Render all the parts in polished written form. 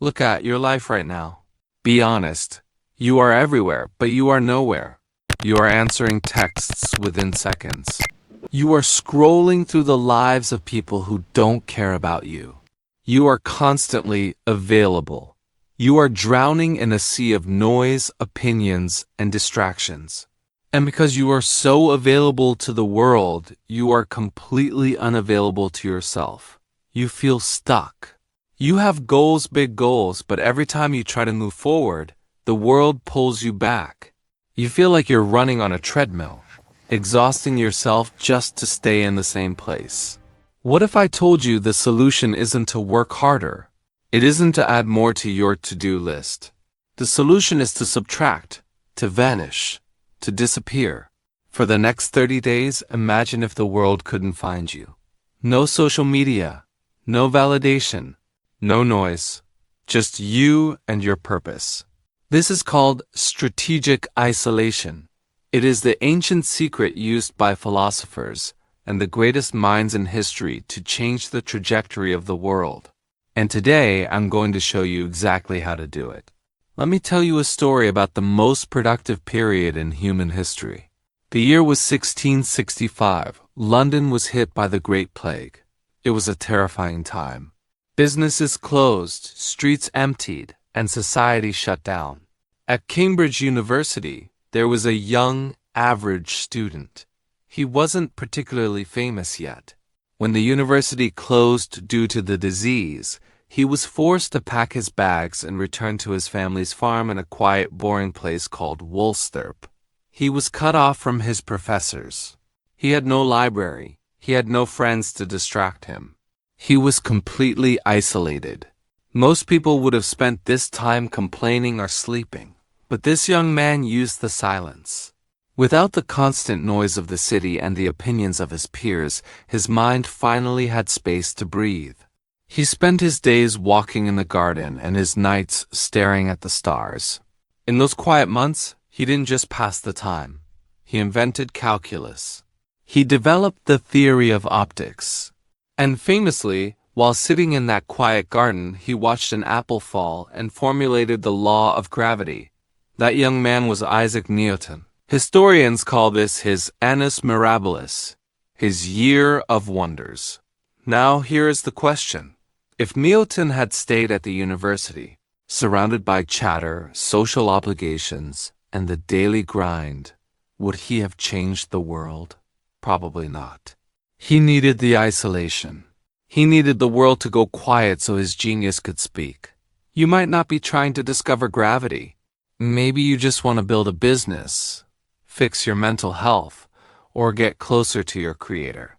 Look at your life right now. Be honest. You are everywhere, but you are nowhere. You are answering texts within seconds. You are scrolling through the lives of people who don't care about you. You are constantly available. You are drowning in a sea of noise, opinions, and distractions. And because you are so available to the world, you are completely unavailable to yourself. You feel stuck. You have goals, big goals, but every time you try to move forward, the world pulls you back. You feel like you're running on a treadmill, exhausting yourself just to stay in the same place. What if I told you the solution isn't to work harder? It isn't to add more to your to-do list. The solution is to subtract, to vanish, to disappear. For the next 30 days, imagine if the world couldn't find you. No social media, no validation, no noise, just you and your purpose. This is called strategic isolation. It is the ancient secret used by philosophers and the greatest minds in history to change the trajectory of the world. And today, I'm going to show you exactly how to do it. Let me tell you a story about the most productive period in human history. The year was 1665. London was hit by the Great Plague. It was a terrifying time. Businesses closed, streets emptied, and society shut down. At Cambridge University, there was a young, average student. He wasn't particularly famous yet. When the university closed due to the disease, he was forced to pack his bags and return to his family's farm in a quiet, boring place called Woolsthorpe. He was cut off from his professors. He had no library. He had no friends to distract him. He was completely isolated. Most people would have spent this time complaining or sleeping, but this young man used the silence. Without the constant noise of the city and the opinions of his peers, his mind finally had space to breathe. He spent his days walking in the garden and his nights staring at the stars. In those quiet months, he didn't just pass the time. He invented calculus. He developed the theory of optics. And famously, while sitting in that quiet garden, he watched an apple fall and formulated the law of gravity. That young man was Isaac Newton. Historians call this his annus mirabilis, his year of wonders. Now here is the question. If Newton had stayed at the university, surrounded by chatter, social obligations, and the daily grind, would he have changed the world? Probably not. He needed the isolation. He needed the world to go quiet so his genius could speak. You might not be trying to discover gravity. Maybe you just want to build a business, fix your mental health, or get closer to your creator.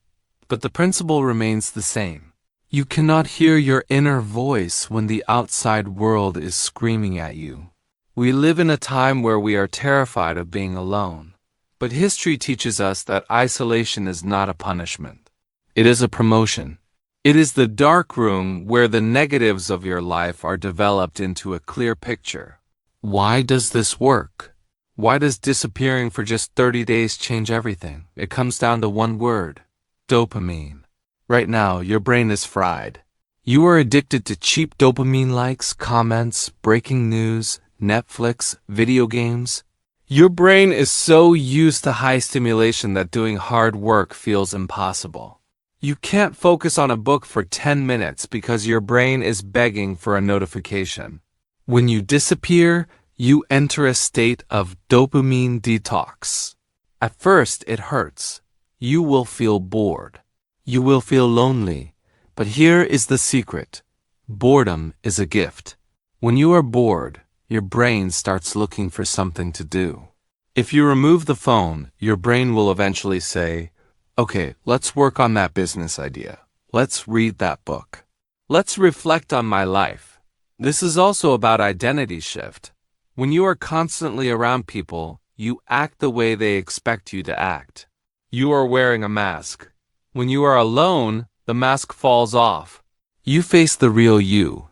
But the principle remains the same. You cannot hear your inner voice when the outside world is screaming at you. We live in a time where we are terrified of being alone. But history teaches us that isolation is not a punishment. It is a promotion. It is the dark room where the negatives of your life are developed into a clear picture. Why does this work? Why does disappearing for just 30 days change everything? It comes down to one word: dopamine. Right now, your brain is fried. You are addicted to cheap dopamine likes, comments, breaking news, Netflix, video games. Your brain is so used to high stimulation that doing hard work feels impossible. You can't focus on a book for 10 minutes because your brain is begging for a notification. When you disappear, you enter a state of dopamine detox. At first, it hurts. You will feel bored. You will feel lonely. But here is the secret. Boredom is a gift. When you are bored, your brain starts looking for something to do. If you remove the phone, your brain will eventually say, "Okay, let's work on that business idea. Let's read that book. Let's reflect on my life." This is also about identity shift. When you are constantly around people, you act the way they expect you to act. You are wearing a mask. When you are alone, the mask falls off. You face the real you.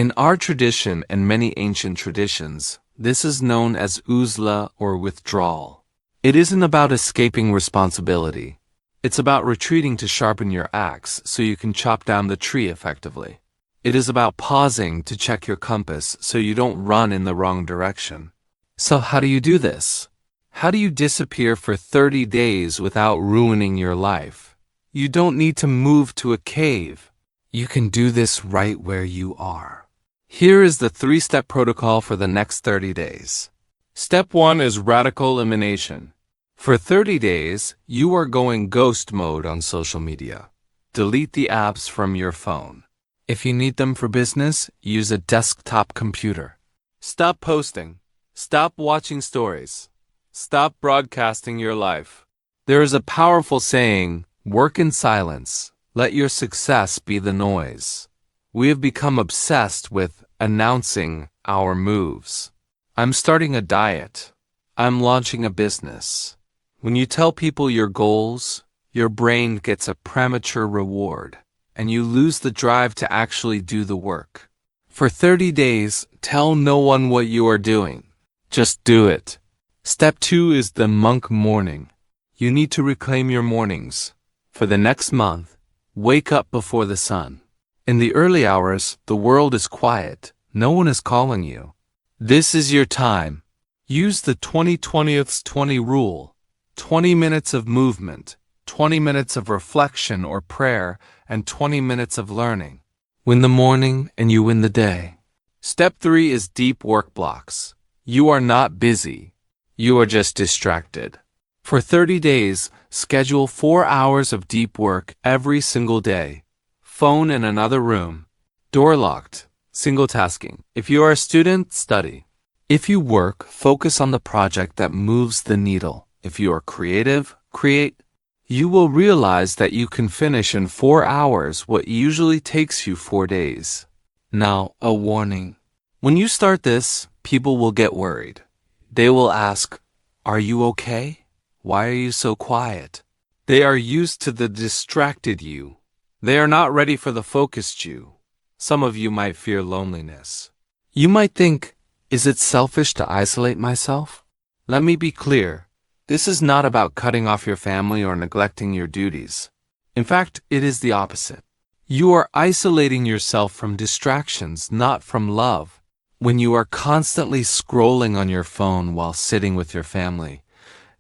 In our tradition and many ancient traditions, this is known as uzla or withdrawal. It isn't about escaping responsibility. It's about retreating to sharpen your axe so you can chop down the tree effectively. It is about pausing to check your compass so you don't run in the wrong direction. So how do you do this? How do you disappear for 30 days without ruining your life? You don't need to move to a cave. You can do this right where you are. Here is the 3-step protocol for the next 30 days. Step 1 is radical elimination. For 30 days, you are going ghost mode on social media. Delete the apps from your phone. If you need them for business, use a desktop computer. Stop posting. Stop watching stories. Stop broadcasting your life. There is a powerful saying, work in silence. Let your success be the noise. We have become obsessed with announcing our moves. I'm starting a diet. I'm launching a business. When you tell people your goals, your brain gets a premature reward, and you lose the drive to actually do the work. For 30 days, tell no one what you are doing. Just do it. Step 2 is the monk morning. You need to reclaim your mornings. For the next month, wake up before the sun. In the early hours, the world is quiet. No one is calling you. This is your time. Use the 20-20-20 rule. 20 minutes of movement, 20 minutes of reflection or prayer, and 20 minutes of learning. Win the morning and you win the day. Step 3 is deep work blocks. You are not busy. You are just distracted. For 30 days, schedule 4 hours of deep work every single day. Phone in another room. Door locked. Single tasking. If you are a student, study. If you work, focus on the project that moves the needle. If you are creative, create. You will realize that you can finish in 4 hours what usually takes you 4 days. Now, a warning. When you start this, people will get worried. They will ask, "Are you okay? Why are you so quiet?" They are used to the distracted you. They are not ready for the focused you. Some of you might fear loneliness. You might think, is it selfish to isolate myself? Let me be clear. This is not about cutting off your family or neglecting your duties. In fact, it is the opposite. You are isolating yourself from distractions, not from love. When you are constantly scrolling on your phone while sitting with your family,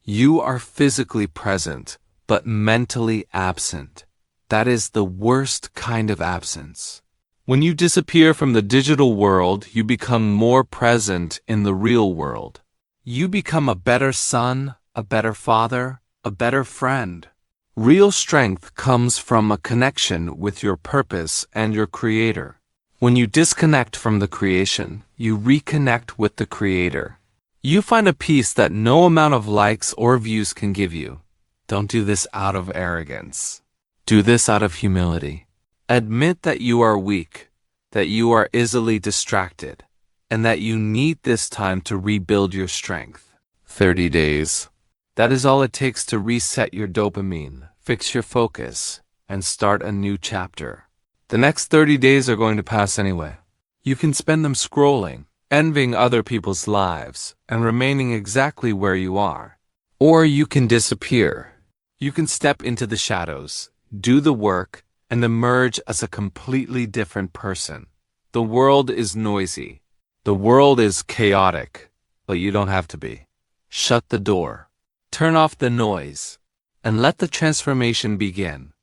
you are physically present, but mentally absent. That is the worst kind of absence. When you disappear from the digital world, you become more present in the real world. You become a better son, a better father, a better friend. Real strength comes from a connection with your purpose and your creator. When you disconnect from the creation, you reconnect with the creator. You find a peace that no amount of likes or views can give you. Don't do this out of arrogance. Do this out of humility. Admit that you are weak, that you are easily distracted, and that you need this time to rebuild your strength. 30 days. That is all it takes to reset your dopamine, fix your focus, and start a new chapter. The next 30 days are going to pass anyway. You can spend them scrolling, envying other people's lives, and remaining exactly where you are. Or you can disappear. You can step into the shadows, do the work, and emerge as a completely different person. The world is noisy. The world is chaotic, but you don't have to be. Shut the door. Turn off the noise, and let the transformation begin.